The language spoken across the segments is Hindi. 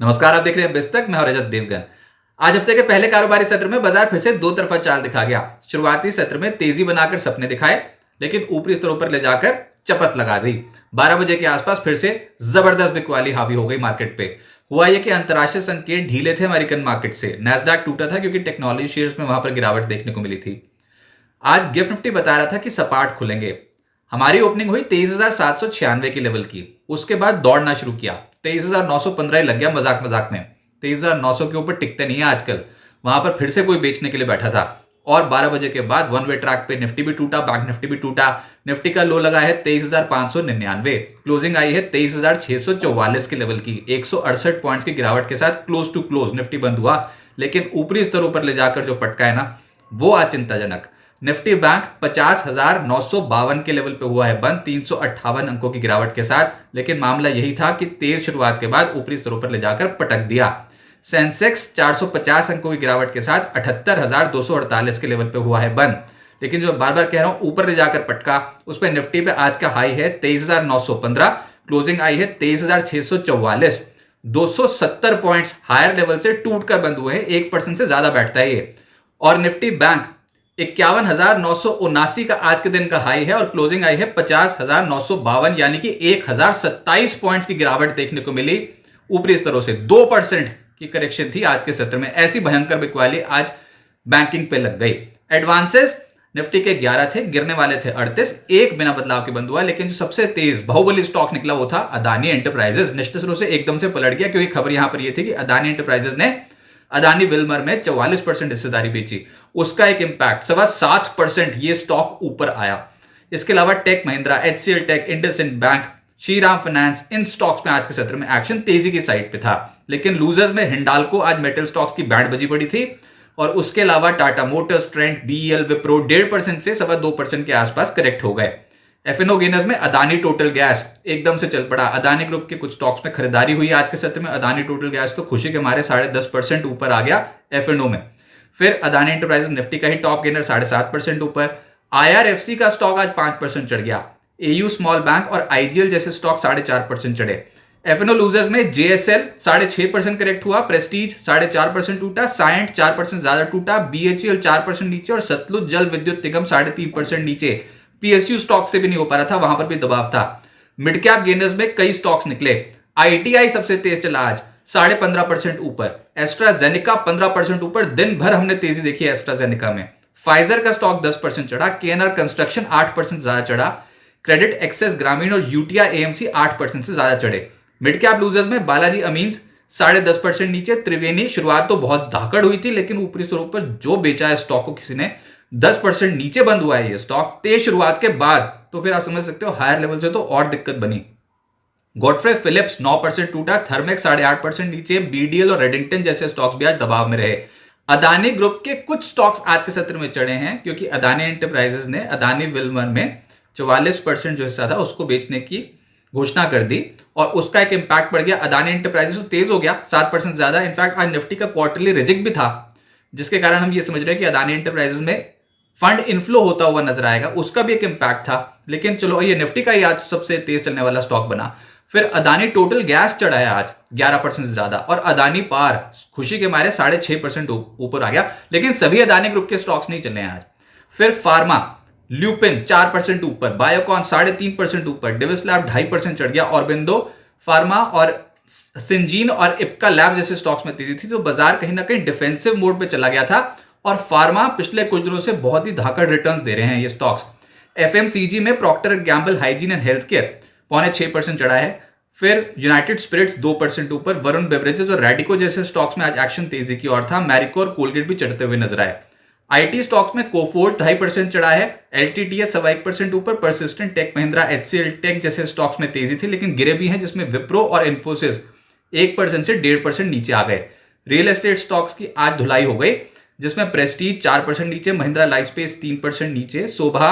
नमस्कार, आप देख रहे हैं बिस्तक। मैं हूं रजत देवगन। आज हफ्ते के पहले कारोबारी सत्र में बाजार फिर से दो तरफा चाल दिखा गया। शुरुआती सत्र में तेजी बनाकर सपने दिखाए, लेकिन ऊपरी स्तरों पर ले जाकर चपत लगा दी। 12 बजे के आसपास फिर से जबरदस्त बिकवाली हावी हो गई मार्केट पे। हुआ यह कि अंतरराष्ट्रीय संकेत ढीले थे अमेरिकन मार्केट से। नैस्डैक टूटा था क्योंकि टेक्नोलॉजी शेयर्स में वहां पर गिरावट देखने को मिली थी। आज गिफ्ट निफ्टी बता रहा था कि सपाट खुलेंगे। हमारी ओपनिंग हुई 23,796 की लेवल की। उसके बाद दौड़ना शुरू किया। 23,915 लग गया मजाक मजाक में। 23,900 के ऊपर टिकते नहीं है आजकल। वहां पर फिर से कोई बेचने के लिए बैठा था। और 12 बजे के बाद वन वे ट्रैक पे निफ्टी भी टूटा, बैंक निफ्टी भी टूटा। निफ्टी का लो लगा है 23,599, क्लोजिंग आई है 23,644 के लेवल की। 168 पॉइंट्स की गिरावट के साथ क्लोज टू क्लोज निफ्टी बंद हुआ। लेकिन ऊपरी स्तरों पर ले जाकर जो पटका है ना, वो आज चिंताजनक। निफ्टी बैंक 50,952 के लेवल पे हुआ है बंद, 358 अंकों की गिरावट के साथ। लेकिन मामला यही था कि तेज शुरुआत के बाद ऊपरी स्तरों पर ले जाकर पटक दिया। सेंसेक्स 450 अंकों की गिरावट के साथ 78,248 के लेवल पे हुआ है बंद। लेकिन जो बार बार कह रहा हूं ऊपर ले जाकर पटका, उस पर निफ्टी पे आज का हाई है 23,915, क्लोजिंग आई है 23,644। 270 पॉइंट्स हायर लेवल से टूट कर बंद हुए हैं। 1% से ज्यादा बैठता है ये। और निफ्टी बैंक 51,979 का आज के दिन का हाई है और क्लोजिंग आई है 50,952, यानी कि 1,027 पॉइंट्स की गिरावट देखने को मिली ऊपरी स्तरों से। 2% की करेक्शन थी आज के सत्र में। ऐसी भयंकर बिकवाली आज बैंकिंग पे लग गई। एडवांसेस निफ्टी के 11 थे, गिरने वाले थे 38, एक बिना बदलाव के बंद हुआ। लेकिन जो सबसे तेज बाहुबली स्टॉक निकला वो था अदानी एंटरप्राइजेस। निश्चित रूप से एकदम से पलट गया, क्योंकि खबर यहां पर यह थी कि अदानी एंटरप्राइजेस ने अदानी विल्मर में 44% हिस्सेदारी बेची। उसका एक इंपैक्ट 7.25% ये स्टॉक ऊपर आया। इसके अलावा टेक महिंद्रा, एचसीएल टेक, इंडसइंड बैंक, श्रीराम फाइनेंस, इन स्टॉक्स में आज के सत्र में एक्शन तेजी की साइड पे था। लेकिन लूजर्स में हिंडाल्को, आज मेटल स्टॉक्स की बैंड बजी पड़ी थी। और उसके अलावा Tata Motors, Trent, BEL, Wipro 1.5% से 2.25% के आसपास करेक्ट हो गए। एफएनओ गेनर्स में अदानी टोटल गैस एकदम से चल पड़ा। अदानी ग्रुप के कुछ स्टॉक्स में खरीदारी हुई आज के सत्र में। अदानी टोटल गैस तो खुशी के मारे 10.5% ऊपर आ गया एफएनओ में। फिर अदानी एंटरप्राइजेस निफ्टी का ही टॉप गेनर 7.5% ऊपर। आईआरएफसी का स्टॉक आज 5% चढ़ गया। एयू स्मॉल बैंक और आईजीएल जैसे स्टॉक 4.5% चढ़े। एफएनओ लूजर्स में जेएसएल 6.5% करेक्ट हुआ, प्रेस्टीज 4.5% टूटा, साइंट 4% ज्यादा टूटा, बीएचईएल 4% नीचे और सतलुज जल विद्युत निगम 3.5% नीचे। पीएसयू स्टॉक से भी नहीं हो पा रहा था, वहां पर भी दबाव था। मिड कैप गेनर्स में कई स्टॉक्स निकले। आईटीआई सबसे तेज चला आज 15.5% ऊपर। एस्ट्राजेनेका 15% ऊपर। दिन भर हमने तेजी देखी है एस्ट्राजेनेका में। फाइजर का स्टॉक 10% चढ़ा। केएनआर कंस्ट्रक्शन 8% ज्यादा चढ़ा। क्रेडिट एक्सेस ग्रामीण और यूटीआई एएमसी 8% से ज्यादा चढ़े। मिड कैप लूजर्स में बालाजी अमीन्स 10.5% नीचे। त्रिवेणी शुरुआत तो बहुत धाकड़ हुई थी, लेकिन ऊपरी स्तरों पर जो बेचा है स्टॉक को किसी ने, 10% नीचे बंद हुआ है ये स्टॉक तेज शुरुआत के बाद। तो फिर आप समझ सकते हो हायर लेवल से तो और दिक्कत बनी। गॉडफ्रे फिलिप्स 9% टूटा। थर्मेक्स 8.5% नीचे। बीडीएल और रेडिंगटन जैसे स्टॉक्स भी आज दबाव में रहे। अदानी ग्रुप के कुछ स्टॉक्स आज के सत्र में चढ़े हैं, क्योंकि अदानी एंटरप्राइजेस ने अदानी विल्मर में 44% जो हिस्सा था उसको बेचने की घोषणा कर दी और उसका एक इंपैक्ट पड़ गया। अदानी एंटरप्राइजेस तो तेज हो गया 7% ज्यादा। इनफैक्ट आज निफ्टी का क्वार्टरली रिजिक भी था, जिसके कारण हम ये समझ रहे हैं कि अदानी एंटरप्राइजेस में फंड इनफ्लो होता हुआ नजर आएगा। उसका भी एक इंपैक्ट था। लेकिन चलो, ये निफ्टी का ही आज सबसे तेज चलने वाला स्टॉक बना। फिर अदानी टोटल गैस चढ़ा है आज 11% से ज्यादा। और अदानी पार खुशी के मारे 6.5% ऊपर आ गया। लेकिन सभी अदानी ग्रुप के स्टॉक्स नहीं चले हैं आज। फिर फार्मा, ल्यूपिन 4% ऊपर। बायोकॉन 3.5% ऊपर। डिविस लैब 2.5% चढ़ गया। ऑरबिंदो फार्मा और सिंजीन और इप्का लैब जैसे स्टॉक्स में तेजी थी। तो बाजार कहीं ना कहीं डिफेंसिव मोड पे चला गया था। और फार्मा पिछले कुछ दिनों से बहुत ही धाकड़ रिटर्न्स दे रहे हैं ये स्टॉक्स। एफएमसीजी में Procter Gamble hygiene and health care 6.25% चढ़ा है। फिर यूनाइटेड स्पिरिट्स 2% ऊपर। वरुण बेवरेजेस और रेडिको जैसे स्टॉक्स में आज एक्शन तेजी की ओर था। मैरिको और कोलगेट भी चढ़ते हुए नजर आए। आईटी स्टॉक्स में कोफोर्ज 2.5% चढ़ा है। एलटीटीएस 1% ऊपर। परसिस्टेंट, टेक महिंद्रा, एचसीएल टेक जैसे स्टॉक्स में तेजी थी, लेकिन गिरे भी हैं, जिसमें विप्रो और इन्फोसिस 1% से 1.5% नीचे आ गए। रियल एस्टेट स्टॉक्स की आज धुलाई हो गई, जिसमें प्रेस्टीज 4% नीचे, महिंद्रा लाइफस्पेस 3% नीचे, शोभा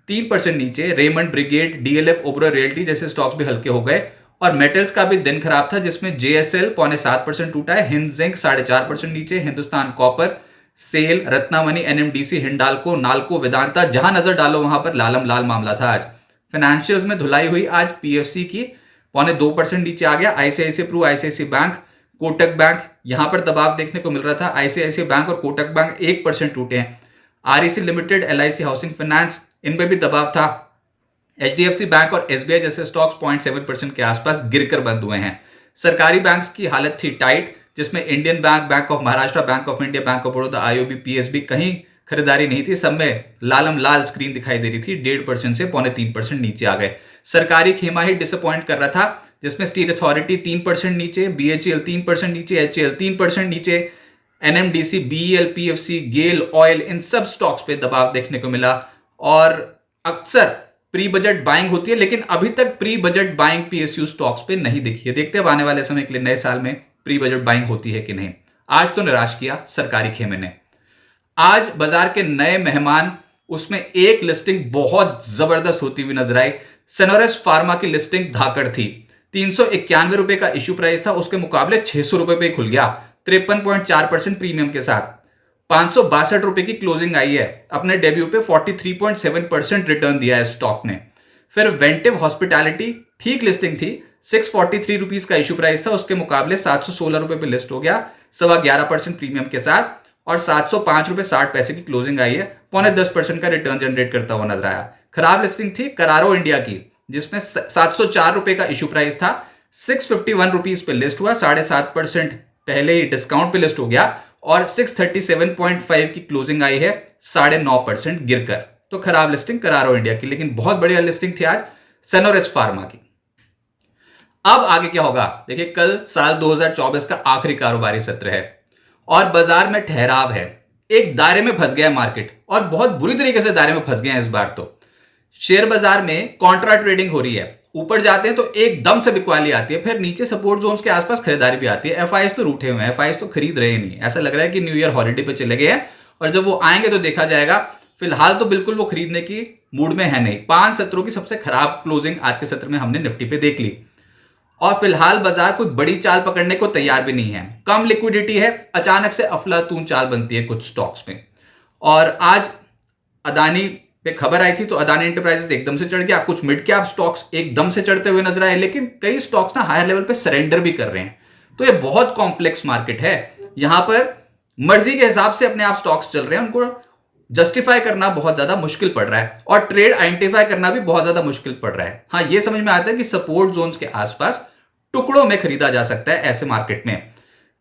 3% नीचे, रेमंड ब्रिगेड, डीएलएफ, ओबरो रियल्टी जैसे स्टॉक्स भी हल्के हो गए। और मेटल्स का भी दिन खराब था, जिसमें जेएसएल 7.25% टूटा है। हिंद जिंक 4.5% नीचे। हिंदुस्तान कॉपर, सेल, रत्नामणि, एनएमडीसी, हिंडाल्को, नाल्को, वेदांता, जहां नजर डालो वहां पर लालम लाल मामला था आज। फाइनेंशियल्स में धुलाई हुई आज। पीएफसी की 2.25% नीचे आ गया। आईसीआईसी प्रू, आईसीआईसी बैंक कोटक बैंक, यहां पर दबाव देखने को मिल रहा था। आईसीआईसीआई बैंक और कोटक बैंक 1% टूटे हैं। REC limited, LIC housing finance, इनमें भी दबाव था। एचडीएफसी बैंक और एसबीआई जैसे स्टॉक्स 0.7% के आसपास गिरकर बंद हुए हैं। सरकारी बैंक्स की हालत थी टाइट, जिसमें Indian bank, bank of Maharashtra, bank of India, bank of Baroda, IOB, PSB, कहीं खरीदारी नहीं थी। सब में लालम लाल स्क्रीन दिखाई दे रही थी। 1.5% से 0.3% नीचे आ गए। सरकारी खेमा ही डिसअपॉइंट कर रहा था, जिसमें स्टील अथॉरिटी 3% नीचे, बीएचईएल 3% नीचे, एचएएल 3% नीचे, एनएमडीसी, बीईएल, पीएफसी, गेल ऑयल, इन सब स्टॉक्स पे दबाव देखने को मिला। और अक्सर प्री बजट बाइंग होती है, लेकिन अभी तक pre budget buying PSU stocks पे नहीं दिखी है। देखते हैं अब आने वाले समय के लिए नए साल में प्री बजट बाइंग होती है कि नहीं। आज तो निराश किया सरकारी खेमे ने। आज बाजार के नए मेहमान, उसमें एक लिस्टिंग बहुत जबरदस्त होती हुई नजर आई। सेनोरेस फार्मा की लिस्टिंग धाकड़ थी। 391 रुपए का इश्यू प्राइस था, उसके मुकाबले 600 रुपए पे खुल गया 53.4% प्रीमियम के साथ। 562 रुपए की क्लोजिंग आई है। अपने डेब्यू पे 43.7% रिटर्न दिया है स्टॉक ने। फिर वेंटिव हॉस्पिटैलिटी, ठीक लिस्टिंग थी, 643 रुपीज का इश्यू प्राइस था, उसके मुकाबले 716 रुपए पे लिस्ट हो गया 11.25% प्रीमियम के साथ, और 705 रुपए 60 पैसे की क्लोजिंग आई है। 0.10% का रिटर्न जनरेट करता हुआ नजर आया। खराब लिस्टिंग थी करारो इंडिया की, जिसमें 704 रुपए का इश्यू प्राइस था, 651 रुपीज पे लिस्ट हुआ, 7.5% पहले ही डिस्काउंट पे लिस्ट हो गया, और 637.5 की क्लोजिंग आई है 9.5% गिरकर। तो खराब लिस्टिंग करारो इंडिया की, लेकिन बहुत बढ़िया लिस्टिंग थी आज सेनोरेस फार्मा की। अब आगे क्या होगा देखिए, कल साल 2024 का आखिरी कारोबारी सत्र है और बाजार में ठहराव है। एक दायरे में फंस गया मार्केट, और बहुत बुरी तरीके से दायरे में फंस गए हैं इस बार तो। शेयर बाजार में कॉन्ट्रा ट्रेडिंग हो रही है। ऊपर जाते हैं तो एकदम से बिकवाली आती है, फिर नीचे सपोर्ट जोन्स के आसपास खरीदारी भी आती है। एफआईएस तो रूठे हुए हैं, एफआईएस तो खरीद रहे नहीं। ऐसा लग रहा है कि न्यू ईयर हॉलिडे पे चले गए हैं, और जब वो आएंगे तो देखा जाएगा। फिलहाल तो बिल्कुल वो खरीदने की मूड में है नहीं। 5 सत्रों की सबसे खराब क्लोजिंग आज के सत्र में हमने निफ्टी पे देख ली, और फिलहाल बाजार कोई बड़ी चाल पकड़ने को तैयार भी नहीं है। कम लिक्विडिटी है, अचानक से अफलातून चाल बनती है कुछ स्टॉक्स में। और आज अदानी पे खबर आई थी तो अदानी एंटरप्राइजेस एकदम से चढ़ गया। कुछ मिड कैप स्टॉक्स एकदम से चढ़ते हुए नजर आए, लेकिन कई स्टॉक्स ना हायर लेवल पे सरेंडर भी कर रहे हैं। तो ये बहुत कॉम्प्लेक्स मार्केट है। यहां पर मर्जी के हिसाब से अपने आप स्टॉक्स चल रहे हैं, उनको जस्टिफाई करना बहुत ज्यादा मुश्किल पड़ रहा है, और ट्रेड आइडेंटिफाई करना भी बहुत ज्यादा मुश्किल पड़ रहा है। हाँ, ये समझ में आता है कि सपोर्ट जोन्स के आसपास टुकड़ों में खरीदा जा सकता है ऐसे मार्केट में।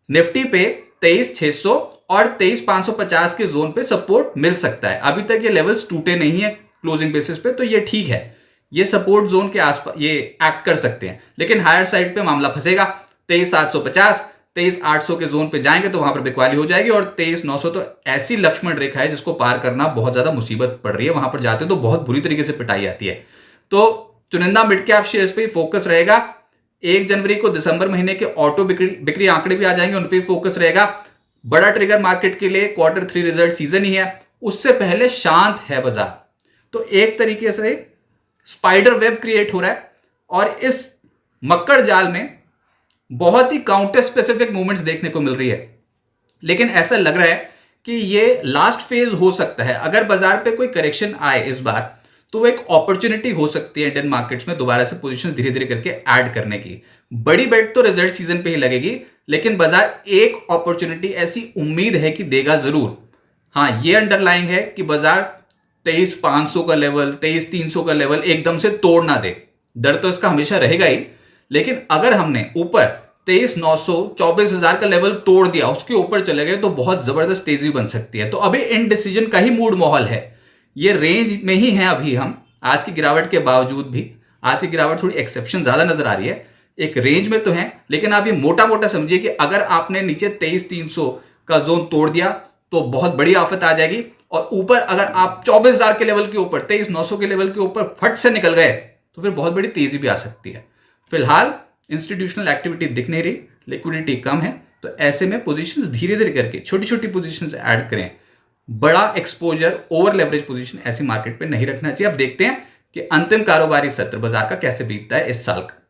निफ्टी पे 23,600 और 23,550 के जोन पे सपोर्ट मिल सकता है। अभी तक ये लेवल्स टूटे नहीं है क्लोजिंग बेसिस पे, तो ये ठीक है। ये सपोर्ट जोन के आसपास ये एक्ट कर सकते हैं, लेकिन हायर साइड पे मामला फंसेगा। 23,750, 23,800 के जोन पे जाएंगे तो वहां पर बिकवाली हो जाएगी, और 23,900 तो ऐसी लक्ष्मण रेखा है जिसको पार करना बहुत ज्यादा मुसीबत पड़ रही है। वहां पर जाते तो बहुत बुरी तरीके से पिटाई आती है। तो चुनिंदा मिड कैप शेयर्स पे फोकस रहेगा। 1 जनवरी को दिसंबर महीने के ऑटो बिक्री आंकड़े भी आ जाएंगे, उन पर फोकस रहेगा। बड़ा ट्रिगर मार्केट के लिए Q3 रिजल्ट सीजन ही है, उससे पहले शांत है बाजार। तो एक तरीके से स्पाइडर वेब क्रिएट हो रहा है, और इस मक्कड़ जाल में बहुत ही काउंटर स्पेसिफिक मूवमेंट्स देखने को मिल रही है। लेकिन ऐसा लग रहा है कि ये लास्ट फेज हो सकता है। अगर बाजार पे कोई करेक्शन आए इस बार, तो वो एक अपॉर्चुनिटी हो सकती है इंडियन मार्केट्स में दोबारा से पोजीशंस धीरे धीरे करके ऐड करने की। बड़ी बेट तो रिजल्ट सीजन पे ही लगेगी, लेकिन बाजार एक अपॉर्चुनिटी ऐसी उम्मीद है कि देगा जरूर। हाँ, ये अंडरलाइंग है कि बाजार 23,500 का लेवल, 23,300 का लेवल एकदम से तोड़ ना दे। डर तो इसका हमेशा रहेगा ही, लेकिन अगर हमने ऊपर 23,900, 24,000 का लेवल तोड़ दिया, उसके ऊपर चले गए, तो बहुत जबरदस्त तेजी बन सकती है। तो अभी इनडिसीजन का ही मूड माहौल है। ये रेंज में ही है अभी हम, आज की गिरावट के बावजूद भी। आज की गिरावट थोड़ी एक्सेप्शन ज्यादा नजर आ रही है, एक रेंज में तो है, लेकिन आप ये मोटा मोटा समझिए कि अगर आपने नीचे 23,300 का जोन तोड़ दिया तो बहुत बड़ी आफत आ जाएगी, और ऊपर अगर आप 24,000 के लेवल के ऊपर, 23,900 के लेवल के ऊपर फट से निकल गए, तो फिर बहुत बड़ी तेजी भी आ सकती है। फिलहाल इंस्टीट्यूशनल एक्टिविटी दिख नहीं रही, लिक्विडिटी कम है, तो ऐसे में पोजीशंस धीरे धीरे करके छोटी छोटी पोजीशंस ऐड करें। बड़ा एक्सपोजर, ओवर लेवरेज पोजीशन ऐसी मार्केट पे नहीं रखना चाहिए। अब देखते हैं कि अंतिम कारोबारी सत्र बाजार का कैसे बीतता है इस साल का।